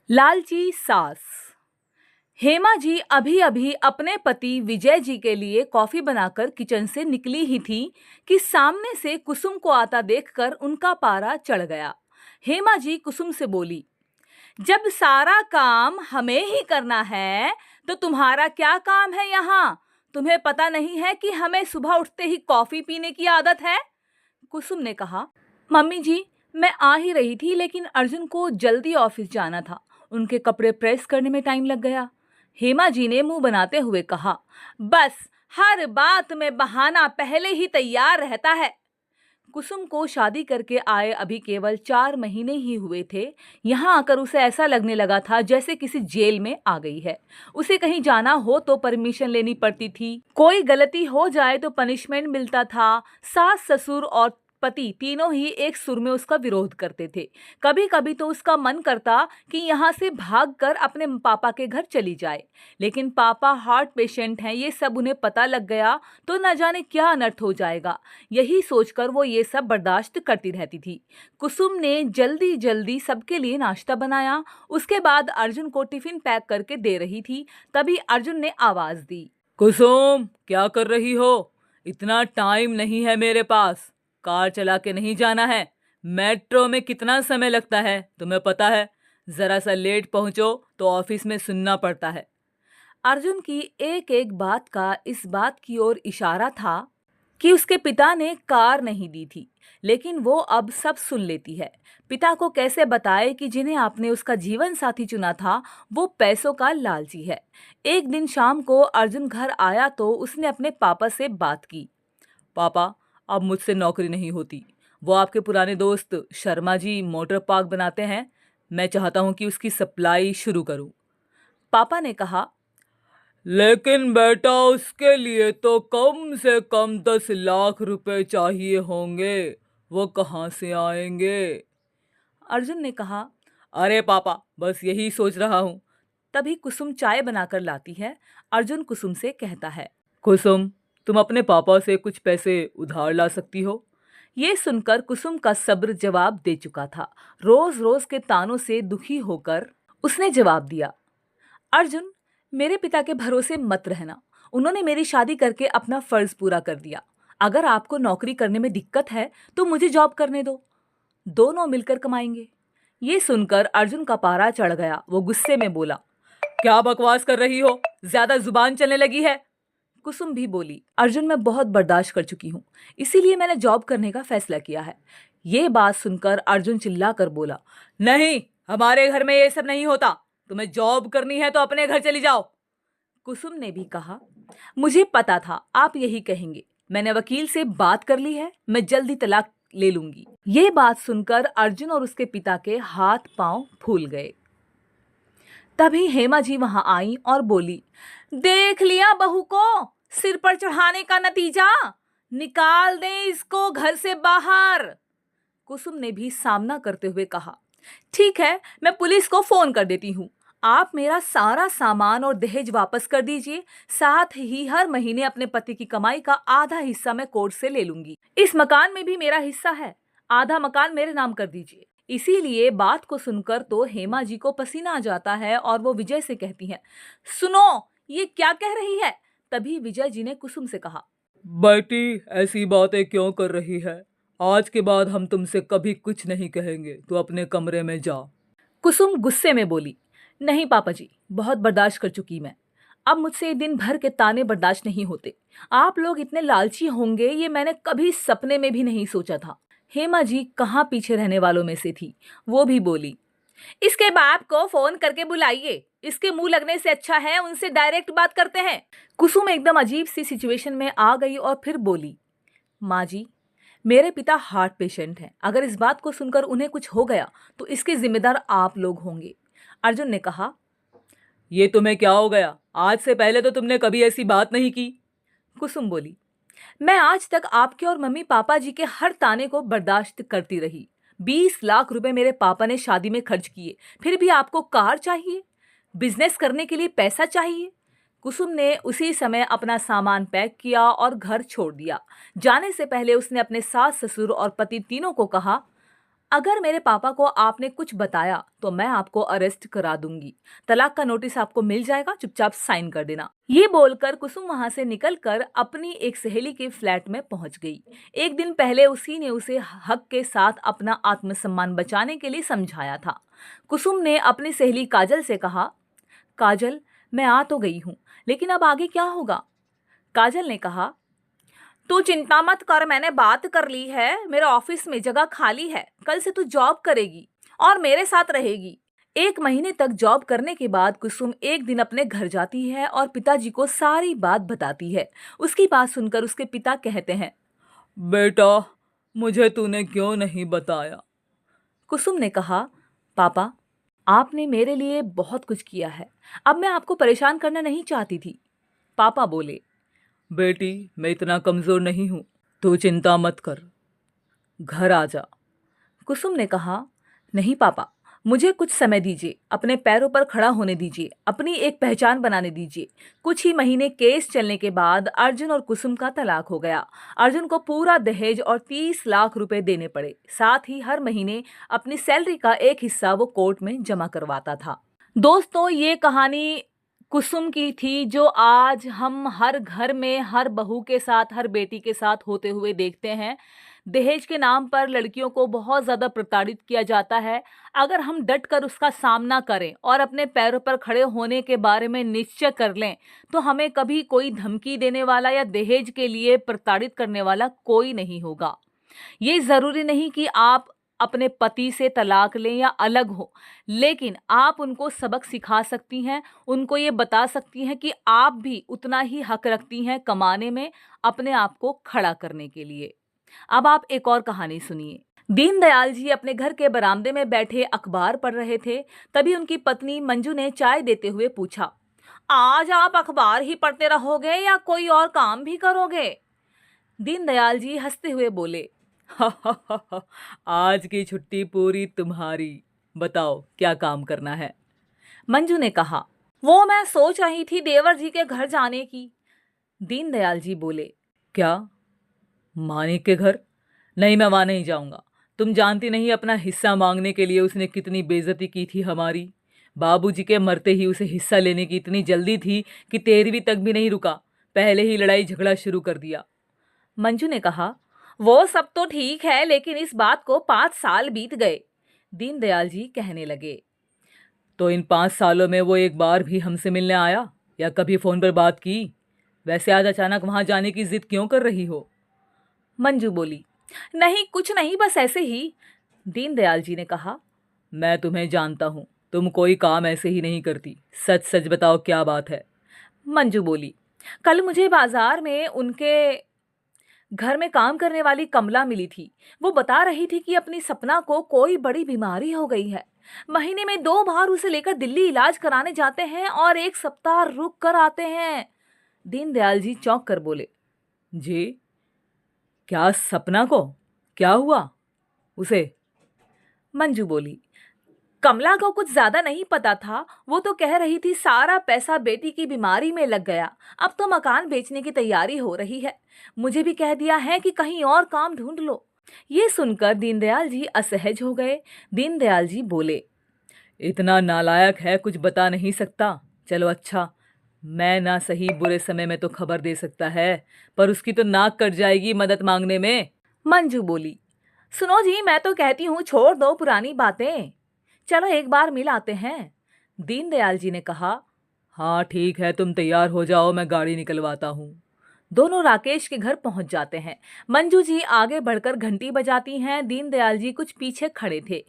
लालची सास। हेमा जी अभी अभी अपने पति विजय जी के लिए कॉफी बनाकर किचन से निकली ही थी कि सामने से कुसुम को आता देखकर उनका पारा चढ़ गया। हेमा जी कुसुम से बोली, जब सारा काम हमें ही करना है तो तुम्हारा क्या काम है यहाँ? तुम्हें पता नहीं है कि हमें सुबह उठते ही कॉफी पीने की आदत है? कुसुम ने कहा, मम्मी जी, मैं आ ही रही थी लेकिन अर्जुन को जल्दी ऑफिस जाना था। उनके कपड़े प्रेस करने में टाइम लग गया। हेमा जी ने मुंह बनाते हुए कहा, बस हर बात में बहाना पहले ही तैयार रहता है। कुसुम को शादी करके आए अभी केवल 4 महीने ही हुए थे। यहाँ आकर उसे ऐसा लगने लगा था जैसे किसी जेल में आ गई है। उसे कहीं जाना हो तो परमिशन लेनी पड़ती थी, कोई गलती हो जाए तो पनिशमेंट मिलता था। सास ससुर और पति तीनों ही एक सुर में उसका विरोध करते थे। कभी कभी तो उसका मन करता कि यहाँ से भागकर अपने पापा के घर चली जाए, लेकिन पापा हार्ट पेशेंट हैं, ये सब उन्हें पता लग गया तो न जाने क्या अनर्थ हो जाएगा। यही सोचकर वो ये सब बर्दाश्त करती रहती थी। कुसुम ने जल्दी जल्दी सबके लिए नाश्ता बनाया। उसके बाद अर्जुन को टिफिन पैक करके दे रही थी, तभी अर्जुन ने आवाज दी, कुसुम, क्या कर रही हो? इतना टाइम नहीं है मेरे पास। कार चला के नहीं जाना है। मेट्रो में कितना समय लगता है तुम्हें पता है? जरा सा लेट पहुंचो तो ऑफिस में सुनना पड़ता है। अर्जुन की एक एक बात का इस बात की ओर इशारा था कि उसके पिता ने कार नहीं दी थी, लेकिन वो अब सब सुन लेती है। पिता को कैसे बताए कि जिन्हें आपने उसका जीवन साथी चुना था वो पैसों का लालची है। एक दिन शाम को अर्जुन घर आया तो उसने अपने पापा से बात की। पापा, अब मुझसे नौकरी नहीं होती। वो आपके पुराने दोस्त शर्मा जी मोटर पार्क बनाते हैं। मैं चाहता हूँ कि उसकी सप्लाई शुरू करूँ। पापा ने कहा, लेकिन बेटा, उसके लिए तो कम से कम 10 लाख रुपए चाहिए होंगे। वो कहाँ से आएंगे? अर्जुन ने कहा। अरे पापा, बस यही सोच रहा हूँ। तभी कुसुम चाय बनाकर लाती है। अर्जुन कुसुम से कहता है, कुसुम, तुम अपने पापा से कुछ पैसे उधार ला सकती हो। ये सुनकर कुसुम का सब्र जवाब दे चुका था। रोज रोज के तानों से दुखी होकर उसने जवाब दिया, अर्जुन, मेरे पिता के भरोसे मत रहना। उन्होंने मेरी शादी करके अपना फर्ज पूरा कर दिया। अगर आपको नौकरी करने में दिक्कत है तो मुझे जॉब करने दो, दोनों मिलकर कमाएंगे। ये सुनकर अर्जुन का पारा चढ़ गया। वो गुस्से में बोला, क्या बकवास कर रही हो? ज्यादा जुबान चलने लगी है। कुसुम भी बोली, अर्जुन, मैं बहुत बर्दाश्त कर चुकी हूँ, इसीलिए मैंने जॉब करने का फैसला किया है। ये बात सुनकर अर्जुन चिल्लाकर बोला, नहीं, हमारे घर में ये सब नहीं होता। तुम्हें जॉब करनी है तो अपने घर चली जाओ। कुसुम ने भी कहा, मुझे पता था आप यही कहेंगे। मैंने वकील से बात कर ली है, मैं जल्दी तलाक ले लूंगी। ये बात सुनकर अर्जुन और उसके पिता के हाथ पांव फूल गए। तभी हेमा जी वहां आई और बोली, देख लिया बहू को सिर पर चढ़ाने का नतीजा, निकाल दें इसको घर से बाहर। कुसुम ने भी सामना करते हुए कहा, ठीक है, मैं पुलिस को फोन कर देती हूँ। आप मेरा सारा सामान और दहेज वापस कर दीजिए, साथ ही हर महीने अपने पति की कमाई का आधा हिस्सा मैं कोर्ट से ले लूंगी। इस मकान में भी मेरा हिस्सा है, आधा मकान मेरे नाम कर दीजिए। इसीलिए बात को सुनकर तो हेमा जी को पसीना आ जाता है और वो विजय से कहती हैं, सुनो, ये क्या कह रही है? तभी विजय जी ने कुसुम से कहा, बेटी, ऐसी बातें क्यों कर रही है? आज के बाद हम तुमसे कभी कुछ नहीं कहेंगे। तू अपने कमरे में जा। कुसुम गुस्से में बोली, नहीं पापा जी, बहुत बर्दाश्त कर चुकी मैं। अब मुझसे दिन भर के ताने बर्दाश्त नहीं होते। आप लोग इतने लालची होंगे ये मैंने कभी सपने में भी नहीं सोचा था। हेमा जी कहाँ पीछे रहने वालों में से थी। वो भी बोली, इसके बाप को फोन करके बुलाइए, इसके मुंह लगने से अच्छा है उनसे डायरेक्ट बात करते हैं। कुसुम एकदम अजीब सी सिचुएशन में आ गई और फिर बोली, माँ जी, मेरे पिता हार्ट पेशेंट हैं। अगर इस बात को सुनकर उन्हें कुछ हो गया तो इसके जिम्मेदार आप लोग होंगे। अर्जुन ने कहा, ये तुम्हें क्या हो गया? आज से पहले तो तुमने कभी ऐसी बात नहीं की। कुसुम बोली, मैं आज तक आपके और मम्मी पापा जी के हर ताने को बर्दाश्त करती रही। 20 लाख रुपए मेरे पापा ने शादी में खर्च किए, फिर भी आपको कार चाहिए, बिजनेस करने के लिए पैसा चाहिए। कुसुम ने उसी समय अपना सामान पैक किया और घर छोड़ दिया। जाने से पहले उसने अपने सास ससुर और पति तीनों को कहा, अगर मेरे पापा को आपने कुछ बताया तो मैं आपको अरेस्ट करा दूंगी। तलाक का नोटिस आपको मिल जाएगा, चुपचाप साइन कर देना। ये बोलकर कुसुम वहां से निकलकर अपनी एक सहेली के फ्लैट में पहुंच गई। एक दिन पहले उसी ने उसे हक के साथ अपना आत्मसम्मान बचाने के लिए समझाया था। कुसुम ने अपनी सहेली काजल से कहा, काजल, मैं आ तो गई हूं, लेकिन अब आगे क्या होगा? काजल ने कहा, तू चिंता मत कर, मैंने बात कर ली है, मेरे ऑफिस में जगह खाली है, कल से तू जॉब करेगी और मेरे साथ रहेगी। 1 महीने तक जॉब करने के बाद कुसुम एक दिन अपने घर जाती है और पिताजी को सारी बात बताती है। उसकी बात सुनकर उसके पिता कहते हैं, बेटा, मुझे तूने क्यों नहीं बताया? कुसुम ने कहा, पापा, आपने मेरे लिए बहुत कुछ किया है, अब मैं आपको परेशान करना नहीं चाहती थी। पापा बोले, बेटी, मैं इतना कमजोर नहीं हूं, तू चिंता मत कर, घर आ जा। कुसुम ने कहा, नहीं पापा, मुझे कुछ समय दीजिए, अपने पैरों पर खड़ा होने दीजिए, अपनी एक पहचान बनाने दीजिए। कुछ ही महीने केस चलने के बाद अर्जुन और कुसुम का तलाक हो गया। अर्जुन को पूरा दहेज और 30 लाख रुपए देने पड़े। साथ ही हर महीने अपनी सैलरी का एक हिस्सा वो कोर्ट में जमा करवाता था। दोस्तों, ये कहानी कुसुम की थी, जो आज हम हर घर में हर बहू के साथ, हर बेटी के साथ होते हुए देखते हैं। दहेज के नाम पर लड़कियों को बहुत ज़्यादा प्रताड़ित किया जाता है। अगर हम डट कर उसका सामना करें और अपने पैरों पर खड़े होने के बारे में निश्चय कर लें, तो हमें कभी कोई धमकी देने वाला या दहेज के लिए प्रताड़ित करने वाला कोई नहीं होगा। ये ज़रूरी नहीं कि आप अपने पति से तलाक लें या अलग हो, लेकिन आप उनको सबक सिखा सकती हैं, उनको ये बता सकती हैं कि आप भी उतना ही हक रखती हैं कमाने में, अपने आप को खड़ा करने के लिए। अब आप एक और कहानी सुनिए। दीनदयाल जी अपने घर के बरामदे में बैठे अखबार पढ़ रहे थे। तभी उनकी पत्नी मंजू ने चाय देते हुए पूछा, आज आप अखबार ही पढ़ते रहोगे या कोई और काम भी करोगे? दीनदयाल जी हंसते हुए बोले, आज की छुट्टी पूरी तुम्हारी, बताओ क्या काम करना है? मंजू ने कहा, वो मैं सोच रही थी देवर जी के घर जाने की। दीनदयाल जी बोले, क्या, मानिक के घर? नहीं, मैं वहां नहीं जाऊंगा। तुम जानती नहीं अपना हिस्सा मांगने के लिए उसने कितनी बेइज्जती की थी हमारी। बाबूजी के मरते ही उसे हिस्सा लेने की इतनी जल्दी थी कि 13वीं तक भी नहीं रुका, पहले ही लड़ाई झगड़ा शुरू कर दिया। मंजू ने कहा, वो सब तो ठीक है, लेकिन इस बात को 5 साल बीत गए। दीनदयाल जी कहने लगे, तो इन 5 सालों में वो एक बार भी हमसे मिलने आया या कभी फोन पर बात की? वैसे आज अचानक वहां जाने की जिद क्यों कर रही हो? मंजू बोली, नहीं कुछ नहीं, बस ऐसे ही। दीनदयाल जी ने कहा, मैं तुम्हें जानता हूं, तुम कोई काम ऐसे ही नहीं करती। सच सच बताओ, क्या बात है? मंजू बोली, कल मुझे बाजार में उनके घर में काम करने वाली कमला मिली थी। वो बता रही थी कि अपनी सपना को कोई बड़ी बीमारी हो गई है। महीने में 2 बार उसे लेकर दिल्ली इलाज कराने जाते हैं और 1 सप्ताह रुक कर आते हैं। दीनदयाल जी चौंक कर बोले, जी, क्या सपना को क्या हुआ उसे? मंजू बोली, कमला को कुछ ज्यादा नहीं पता था। वो तो कह रही थी सारा पैसा बेटी की बीमारी में लग गया, अब तो मकान बेचने की तैयारी हो रही है। मुझे भी कह दिया है कि कहीं और काम ढूंढ लो। ये सुनकर दीनदयाल जी असहज हो गए। दीनदयाल जी बोले, इतना नालायक है, कुछ बता नहीं सकता? चलो अच्छा, मैं ना सही बुरे समय में तो खबर दे सकता है, पर उसकी तो नाक कट जाएगी मदद मांगने में। मंजू बोली, सुनो जी, मैं तो कहती हूँ छोड़ दो पुरानी बातें, चलो एक बार मिल आते हैं। दीनदयाल जी ने कहा, हाँ ठीक है, तुम तैयार हो जाओ, मैं गाड़ी निकलवाता हूँ। दोनों राकेश के घर पहुंच जाते हैं। मंजू जी आगे बढ़कर घंटी बजाती हैं। दीनदयाल जी कुछ पीछे खड़े थे।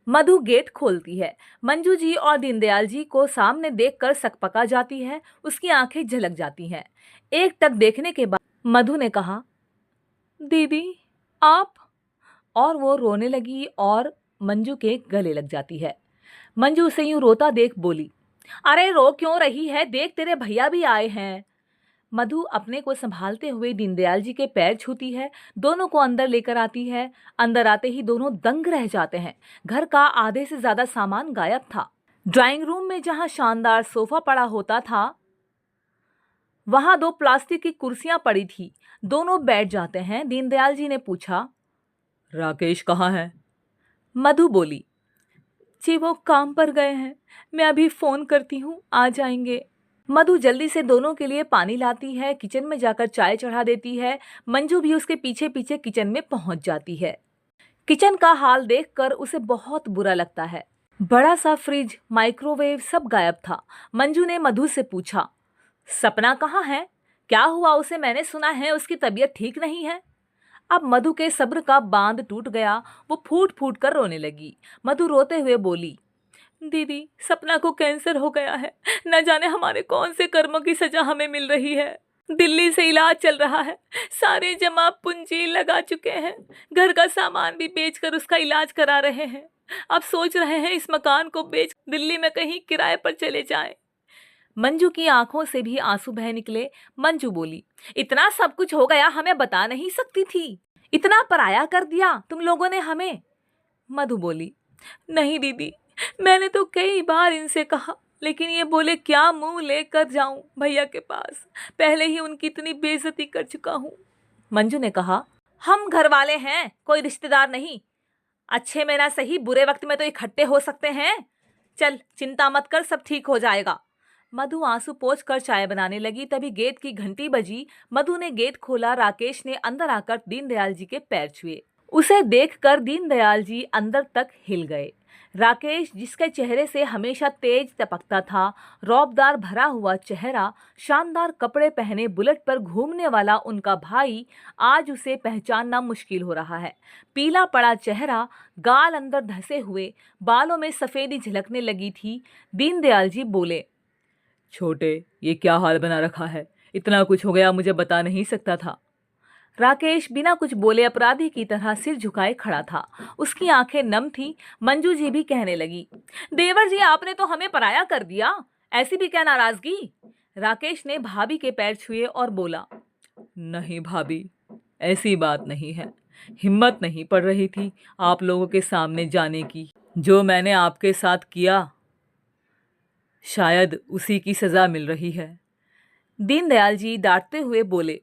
मधु गेट खोलती है। मंजू जी और दीनदयाल जी को सामने देखकर सकपका जाती है। उसकी आंखें झलक जाती हैं। एक टक देखने के बाद मधु ने कहा, दीदी आप, और वो रोने लगी और मंजू के गले लग जाती है। मंजू उसे यूं रोता देख बोली, अरे रो क्यों रही है, देख तेरे भैया भी आए हैं। मधु अपने को संभालते हुए दीनदयाल जी के पैर छूती है, दोनों को अंदर लेकर आती है। अंदर आते ही दोनों दंग रह जाते हैं। घर का आधे से ज्यादा सामान गायब था। ड्राइंग रूम में जहां शानदार सोफा पड़ा होता था, वहां 2 प्लास्टिक की कुर्सियां पड़ी थी। दोनों बैठ जाते हैं। दीनदयाल जी ने पूछा, राकेश कहाँ है? मधु बोली, जी वो काम पर गए हैं, मैं अभी फोन करती हूँ, आ जाएंगे। मधु जल्दी से दोनों के लिए पानी लाती है, किचन में जाकर चाय चढ़ा देती है। मंजू भी उसके पीछे पीछे किचन में पहुंच जाती है। किचन का हाल देखकर उसे बहुत बुरा लगता है। बड़ा सा फ्रिज, माइक्रोवेव सब गायब था। मंजू ने मधु से पूछा, सपना कहाँ है? क्या हुआ उसे? मैंने सुना है उसकी तबीयत ठीक नहीं है। अब मधु के सब्र का बांध टूट गया। वो फूट फूट कर रोने लगी। मधु रोते हुए बोली, दीदी सपना को कैंसर हो गया है। न जाने हमारे कौन से कर्मों की सजा हमें मिल रही है। दिल्ली से इलाज चल रहा है, सारे जमा पूंजी लगा चुके हैं, घर का सामान भी बेचकर उसका इलाज करा रहे हैं। अब सोच रहे हैं इस मकान को बेच दिल्ली में कहीं किराए पर चले जाएं। मंजू की आंखों से भी आंसू बह निकले। मंजू बोली, इतना सब कुछ हो गया, हमें बता नहीं सकती थी? इतना पराया कर दिया तुम लोगों ने हमें। मधु बोली, नहीं दीदी, मैंने तो कई बार इनसे कहा, लेकिन ये बोले क्या मुंह लेकर जाऊं भैया के पास, पहले ही उनकी इतनी बेइज्जती कर चुका हूं। मंजू ने कहा, हम घर वाले हैं, कोई रिश्तेदार नहीं। अच्छे में ना सही, बुरे वक्त में तो इकट्ठे हो सकते हैं। चल चिंता मत कर, सब ठीक हो जाएगा। मधु आंसू पोंछ कर चाय बनाने लगी। तभी गेट की घंटी बजी। मधु ने गेट खोला। राकेश ने अंदर आकर दीनदयाल जी के पैर छुए। उसे देखकर दीनदयाल जी अंदर तक हिल गए। राकेश, जिसके चेहरे से हमेशा तेज टपकता था, रौबदार भरा हुआ चेहरा, शानदार कपड़े पहने बुलेट पर घूमने वाला उनका भाई, आज उसे पहचानना मुश्किल हो रहा है। पीला पड़ा चेहरा, गाल अंदर धंसे हुए, बालों में सफेदी झलकने लगी थी। दीनदयाल जी बोले, छोटे, ये क्या हाल बना रखा है? इतना कुछ हो गया, मुझे बता नहीं सकता था? राकेश बिना कुछ बोले अपराधी की तरह सिर झुकाए खड़ा था। उसकी आंखें नम थीं। मंजू जी भी कहने लगी, देवर जी आपने तो हमें पराया कर दिया, ऐसी भी क्या नाराजगी? राकेश ने भाभी के पैर छुए और बोला, नहीं भाभी, ऐसी बात नहीं है। हिम्मत नहीं पड़ रही थी आप लोगों के सामने जाने की। जो मैंने आपके साथ किया, शायद उसी की सजा मिल रही है। दीनदयाल जी डांटते हुए बोले,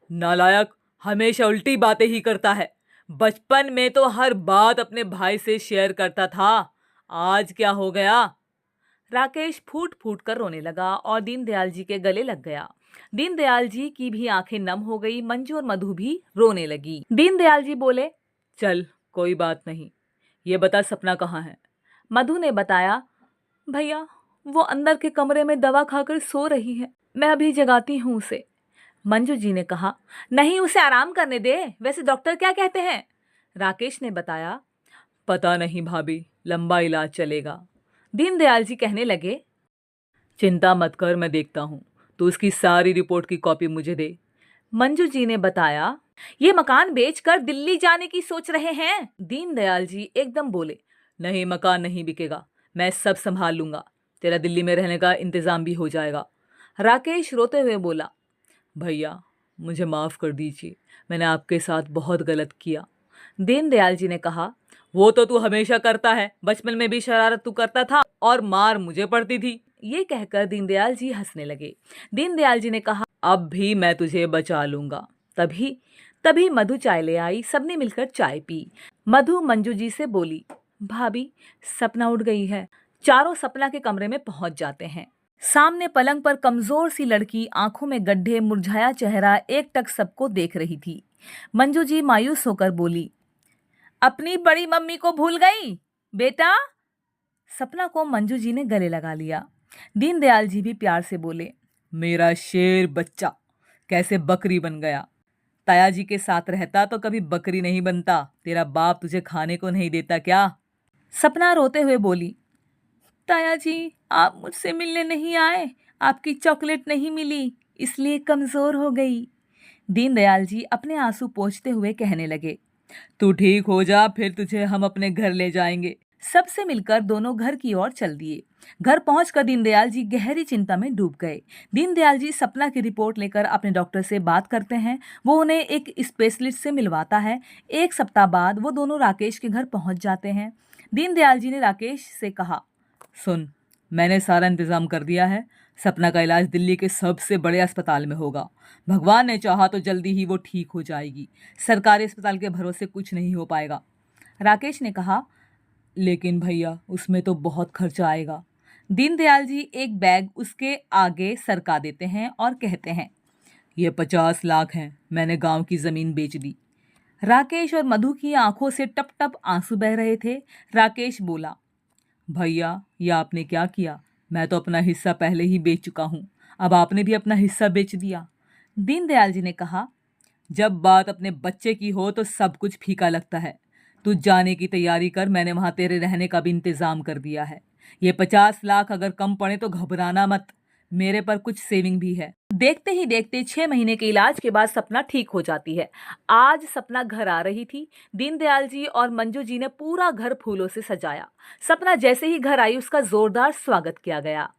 नालायक, हमेशा उल्टी बातें ही करता है। बचपन में तो हर बात अपने भाई से शेयर करता था, आज क्या हो गया? राकेश फूट फूट कर रोने लगा और दीनदयाल जी के गले लग गया। दीनदयाल जी की भी आंखें नम हो गई। मंजू और मधु भी रोने लगी। दीनदयाल जी बोले, चल कोई बात नहीं, ये बता सपना कहाँ है? मधु ने बताया, भैया वो अंदर के कमरे में दवा खाकर सो रही है, मैं अभी जगाती हूँ उसे। मंजू जी ने कहा, नहीं उसे आराम करने दे, वैसे डॉक्टर क्या कहते हैं? राकेश ने बताया, पता नहीं भाभी, लंबा इलाज चलेगा। दीनदयाल जी कहने लगे, चिंता मत कर, मैं देखता हूँ, तो उसकी सारी रिपोर्ट की कॉपी मुझे दे। मंजू जी ने बताया, ये मकान बेचकर दिल्ली जाने की सोच रहे हैं। दीनदयाल जी एकदम बोले, नहीं, मकान नहीं बिकेगा, मैं सब संभाल लूंगा, तेरा दिल्ली में रहने का इंतजाम भी हो जाएगा। राकेश रोते हुए बोला, भैया मुझे माफ़ कर दीजिए, मैंने आपके साथ बहुत गलत किया। दीनदयाल जी ने कहा, वो तो तू हमेशा करता है, बचपन में भी शरारत तू करता था और मार मुझे पड़ती थी। ये कहकर दीनदयाल जी हंसने लगे। दीनदयाल जी ने कहा, अब भी मैं तुझे बचा लूंगा। तभी तभी मधु चाय ले आई। सबने मिलकर चाय पी। मधु मंजू जी से बोली, भाभी सपना उठ गई है। चारों सपना के कमरे में पहुंच जाते हैं। सामने पलंग पर कमजोर सी लड़की, आंखों में गड्ढे, मुरझाया चेहरा, एकटक सबको देख रही थी। मंजू जी मायूस होकर बोली, अपनी बड़ी मम्मी को भूल गई बेटा? सपना को मंजू जी ने गले लगा लिया। दीनदयाल जी भी प्यार से बोले, मेरा शेर बच्चा कैसे बकरी बन गया? ताया जी के साथ रहता तो कभी बकरी नहीं बनता। तेरा बाप तुझे खाने को नहीं देता क्या? सपना रोते हुए बोली, ताया जी आप मुझसे मिलने नहीं आए, आपकी चॉकलेट नहीं मिली, इसलिए कमजोर हो गई। दीनदयाल जी अपने आंसू पोंछते हुए कहने लगे, तू ठीक हो जा, फिर तुझे हम अपने घर ले जाएंगे। सबसे मिलकर दोनों घर की ओर चल दिए। घर पहुंचकर दीनदयाल जी गहरी चिंता में डूब गए। दीनदयाल जी सपना की रिपोर्ट लेकर अपने डॉक्टर से बात करते हैं। वो उन्हें एक स्पेशलिस्ट से मिलवाता है। एक सप्ताह बाद वो दोनों राकेश के घर पहुंच जाते हैं। दीनदयाल जी ने राकेश से कहा, सुन, मैंने सारा इंतजाम कर दिया है। सपना का इलाज दिल्ली के सबसे बड़े अस्पताल में होगा। भगवान ने चाहा तो जल्दी ही वो ठीक हो जाएगी। सरकारी अस्पताल के भरोसे कुछ नहीं हो पाएगा। राकेश ने कहा, लेकिन भैया उसमें तो बहुत खर्चा आएगा। दीनदयाल जी एक बैग उसके आगे सरका देते हैं और कहते हैं, ये 50 लाख हैं, मैंने गांव की जमीन बेच दी। राकेश और मधु की आंखों से टप टप आंसू बह रहे थे। राकेश बोला, भैया ये आपने क्या किया? मैं तो अपना हिस्सा पहले ही बेच चुका हूँ, अब आपने भी अपना हिस्सा बेच दिया। दीनदयाल जी ने कहा, जब बात अपने बच्चे की हो तो सब कुछ फीका लगता है। तू जाने की तैयारी कर, मैंने वहां तेरे रहने का भी इंतजाम कर दिया है। ये 50 लाख अगर कम पड़े तो घबराना मत, मेरे पर कुछ सेविंग भी है। देखते ही देखते 6 महीने के इलाज के बाद सपना ठीक हो जाती है। आज सपना घर आ रही थी। दीनदयाल जी और मंजू जी ने पूरा घर फूलों से सजाया। सपना जैसे ही घर आई उसका जोरदार स्वागत किया गया।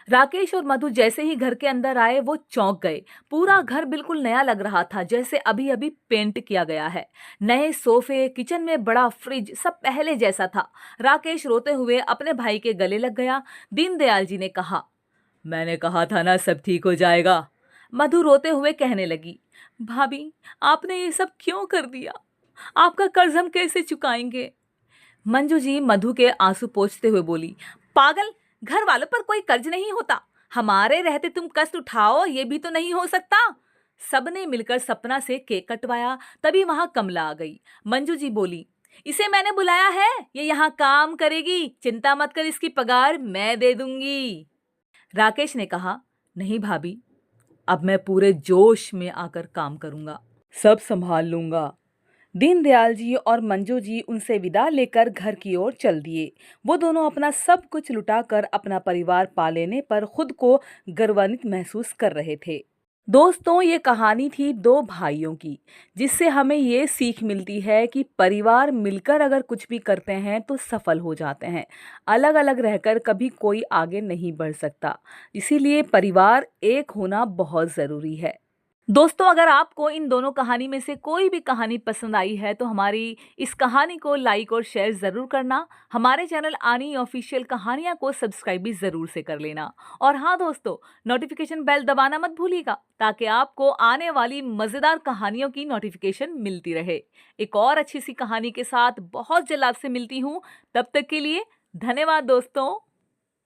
राकेश और मधु जैसे ही घर के अंदर आए वो चौंक गए। पूरा घर बिल्कुल नया लग रहा था, जैसे अभी अभी पेंट किया गया है। नए सोफे, किचन में बड़ा फ्रिज, सब पहले जैसा था। राकेश रोते हुए अपने भाई के गले लग गया। दीनदयाल जी ने कहा, मैंने कहा था ना सब ठीक हो जाएगा। मधु रोते हुए कहने लगी, भाभी आपने ये सब क्यों कर दिया? आपका कर्ज हम कैसे चुकाएंगे? मंजू जी मधु के आंसू पोंछते हुए बोली, पागल, घर वालों पर कोई कर्ज नहीं होता। हमारे रहते तुम कष्ट उठाओ, ये भी तो नहीं हो सकता। सबने मिलकर सपना से केक कटवाया। तभी वहां कमला आ गई। मंजू जी बोली, इसे मैंने बुलाया है, ये यहाँ काम करेगी, चिंता मत कर, इसकी पगार मैं दे दूंगी। राकेश ने कहा, नहीं भाभी, अब मैं पूरे जोश में आकर काम करूंगा, सब संभाल लूंगा। दीनदयाल जी और मंजू जी उनसे विदा लेकर घर की ओर चल दिए। वो दोनों अपना सब कुछ लुटाकर अपना परिवार पा लेने पर खुद को गर्वान्वित महसूस कर रहे थे। दोस्तों, ये कहानी थी दो भाइयों की, जिससे हमें ये सीख मिलती है कि परिवार मिलकर अगर कुछ भी करते हैं तो सफल हो जाते हैं। अलग अलग रहकर कभी कोई आगे नहीं बढ़ सकता। इसीलिए परिवार एक होना बहुत ज़रूरी है। दोस्तों, अगर आपको इन दोनों कहानी में से कोई भी कहानी पसंद आई है तो हमारी इस कहानी को लाइक और शेयर ज़रूर करना। हमारे चैनल आनी ऑफिशियल कहानियाँ को सब्सक्राइब भी ज़रूर से कर लेना। और हाँ दोस्तों, नोटिफिकेशन बेल दबाना मत भूलिएगा ताकि आपको आने वाली मज़ेदार कहानियों की नोटिफिकेशन मिलती रहे। एक और अच्छी सी कहानी के साथ बहुत जल्द आपसे मिलती हूँ। तब तक के लिए धन्यवाद दोस्तों।